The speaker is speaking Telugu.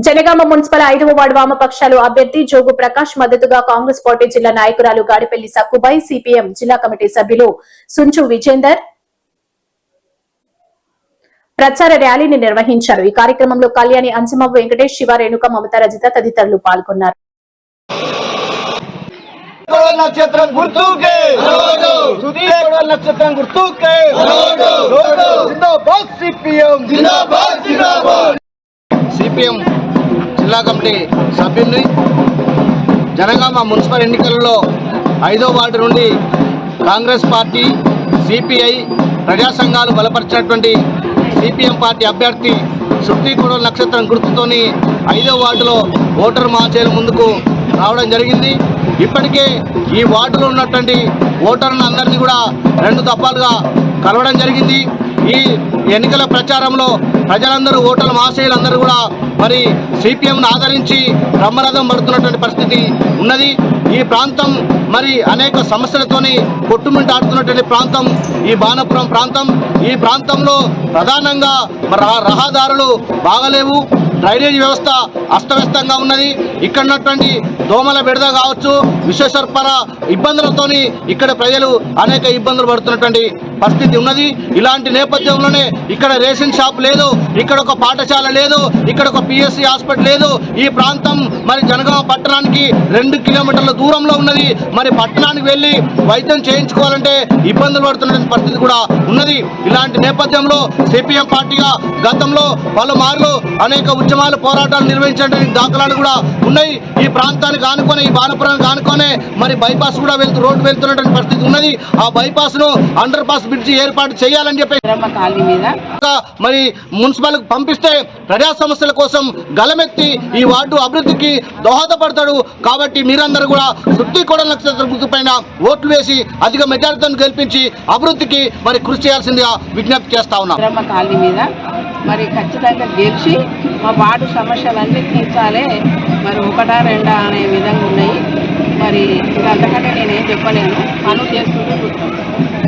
జనగామ మున్సిపల్ 5వ వార్డు వామపక్షాలు అభ్యర్థి జోగు ప్రకాష్ మద్దతుగా కాంగ్రెస్ పార్టీ జిల్లా నాయకురాలు గాడిపల్లి సక్కుబాయ్, సిపిఎం జిల్లా కమిటీ సభ్యులు సుంచు విజేందర్ ప్రచార ర్యాలీని నిర్వహించారు. ఈ కార్యక్రమంలో కళ్యాణి, అంజమవ్వ వెంకటేష్, శివ, రేణుక, మమత, రజిత తదితరులు పాల్గొన్నారు. సిపిఎం జిల్లా కమిటీ సభ్యుల్ని జనగామ మున్సిపల్ ఎన్నికలలో 5వ వార్డు నుండి కాంగ్రెస్ పార్టీ, సిపిఐ, ప్రజా సంఘాలు బలపరిచినటువంటి సిపిఎం పార్టీ అభ్యర్థి శృతి కొడవలి నక్షత్రం గుర్తుతోని 5వ వార్డులో ఓటరు మహాశయుల ముందుకు రావడం జరిగింది. ఇప్పటికే ఈ వార్డులో ఉన్నటువంటి ఓటర్లను అందరినీ కూడా 2 దఫాలుగా కలవడం జరిగింది. ఈ ఎన్నికల ప్రచారంలో ప్రజలందరూ, ఓటర్ల మహాశయులందరూ కూడా మరి సిపిఎంను ఆదరించి బ్రహ్మరథం పడుతున్నటువంటి పరిస్థితి ఉన్నది. ఈ ప్రాంతం మరి అనేక సమస్యలతోని కొట్టుమిట్టాడుతున్నటువంటి ప్రాంతం ఈ బాణపురం ప్రాంతం. ఈ ప్రాంతంలో ప్రధానంగా రహదారులు బాగలేవు, డ్రైనేజ్ వ్యవస్థ అస్తవ్యస్తంగా ఉన్నది. ఇక్కడ ఉన్నటువంటి దోమల బెడద కావచ్చు, విషసర్పర ఇబ్బందులతోని ఇక్కడ ప్రజలు అనేక ఇబ్బందులు పడుతున్నటువంటి పరిస్థితి ఉన్నది. ఇలాంటి నేపథ్యంలోనే ఇక్కడ రేషన్ షాప్ లేదు, ఇక్కడ ఒక పాఠశాల లేదు, ఇక్కడ ఒక పిఎస్సి హాస్పిటల్ లేదు. ఈ ప్రాంతం మరి జనగామ పట్టణానికి 2 కిలోమీటర్ల దూరంలో ఉన్నది. మరి పట్టణానికి వెళ్ళి వైద్యం చేయించుకోవాలంటే ఇబ్బందులు పడుతున్న పరిస్థితి కూడా ఉన్నది. ఇలాంటి నేపథ్యంలో సిపిఎం పార్టీగా గతంలో పలుమార్లు అనేక ఉద్యమాలు, పోరాటాలు నిర్వహించడానికి దాఖలాలు కూడా ఉన్నాయి. ఈ ప్రాంతానికి ఆనుకొని, ఈ బాణపురానికి ఆనుకొనే మరి బైపాస్ కూడా రోడ్డు వెళ్తున్నటువంటి పరిస్థితి ఉన్నది. ఆ బైపాస్ ను అండర్ పాస్ బ్రిడ్జి ఏర్పాటు చేయాలని చెప్పి మరి మున్సిపల్ పంపిస్తే ప్రజా సమస్యల కోసం గలమెత్తి ఈ వార్డు అభివృద్ధికి దోహదపడతాడు. కాబట్టి మీరందరూ కూడా శృతి కొడవలి నక్షత్రం గుర్తు పైన ఓట్లు వేసి అధిక మెజారిటీతో గెలిపించి అభివృద్ధికి మరి కృషి చేయాల్సిందిగా విజ్ఞప్తి చేస్తా ఉన్నాం. మరి ఖచ్చితంగా గెలిచి మా వార్డు సమస్యలన్నీ తీర్చాలి. మరి 1, 2 అనే విధంగా ఉన్నాయి. మరి అంతకంటే నేనేం చెప్పలేను. పనులు చేసుకుంటూ